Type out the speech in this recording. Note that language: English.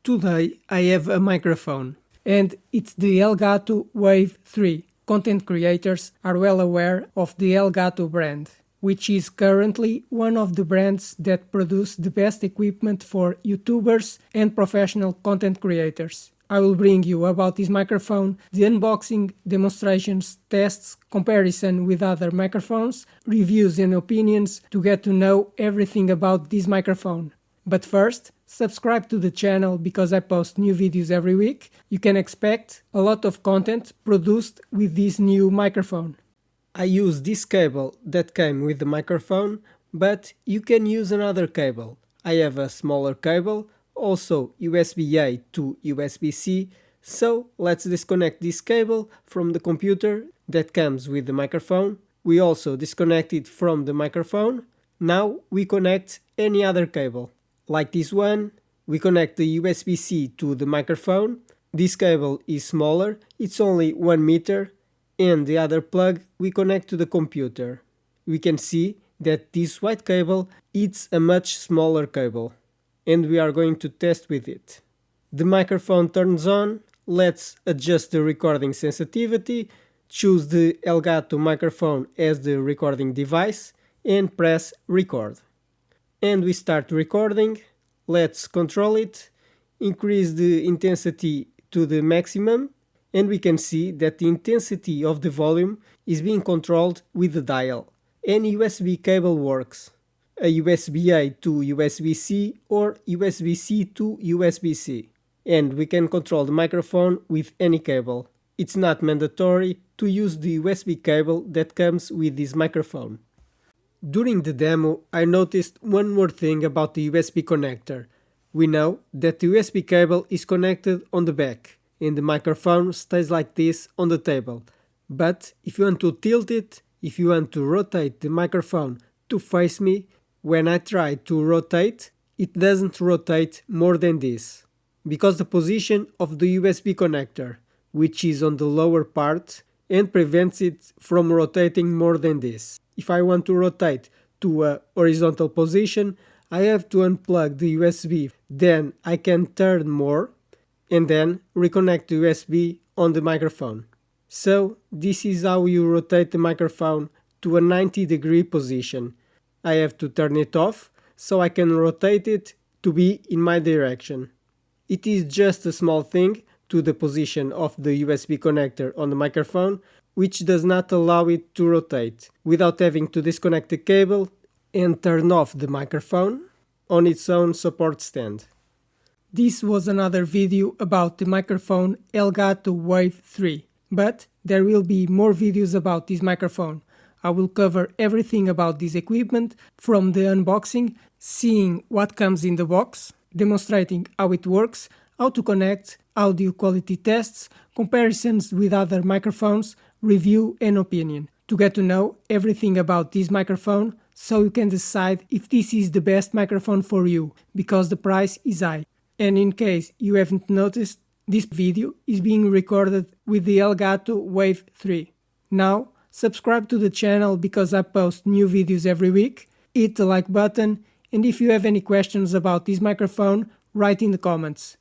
Today I have a microphone, and it's the ELGATO Wave 3. Content creators are well aware of the ELGATO brand, which is currently one of the brands that produce the best equipment for YouTubers and professional content creators. I will bring you about this microphone, the unboxing, demonstrations, tests, comparison with other microphones, reviews and opinions to get to know everything about this microphone. But first, subscribe to the channel because I post new videos every week. You can expect a lot of content produced with this new microphone. I use this cable that came with the microphone, but you can use another cable. I have a smaller cable, also USB-A to USB-C, so let's disconnect this cable from the computer that comes with the microphone. We also disconnect it from the microphone. Now we connect any other cable. Like this one, we connect the USB-C to the microphone. This cable is smaller, it's only 1 meter, and the other plug we connect to the computer. We can see that this white cable is a much smaller cable, and we are going to test with it. The microphone turns on, let's adjust the recording sensitivity, choose the ELGATO microphone as the recording device, and press record. And we start recording. Let's control it, increase the intensity to the maximum, and we can see that the intensity of the volume is being controlled with the dial. Any USB cable works, a USB-A to USB-C or USB-C to USB-C, and we can control the microphone with any cable. It's not mandatory to use the USB cable that comes with this microphone. During the demo, I noticed one more thing about the USB connector. We know that the USB cable is connected on the back, and the microphone stays like this on the table. But if you want to tilt it, if you want to rotate the microphone to face me, when I try to rotate, it doesn't rotate more than this, because the position of the USB connector, which is on the lower part, and prevents it from rotating more than this. If I want to rotate to a horizontal position, I have to unplug the USB, then I can turn more, and then reconnect the USB on the microphone. So this is how you rotate the microphone to a 90-degree position. I have to turn it off, so I can rotate it to be in my direction. It is just a small thing to the position of the USB connector on the microphone, which does not allow it to rotate without having to disconnect the cable and turn off the microphone on its own support stand. This was another video about the microphone ELGATO Wave 3, but there will be more videos about this microphone. I will cover everything about this equipment, from the unboxing, seeing what comes in the box, demonstrating how it works, how to connect, audio quality tests, comparisons with other microphones, review and opinion, to get to know everything about this microphone so you can decide if this is the best microphone for you, because the price is high. And in case you haven't noticed, this video is being recorded with the ELGATO Wave 3. Now, subscribe to the channel because I post new videos every week, hit the like button, and if you have any questions about this microphone, write in the comments.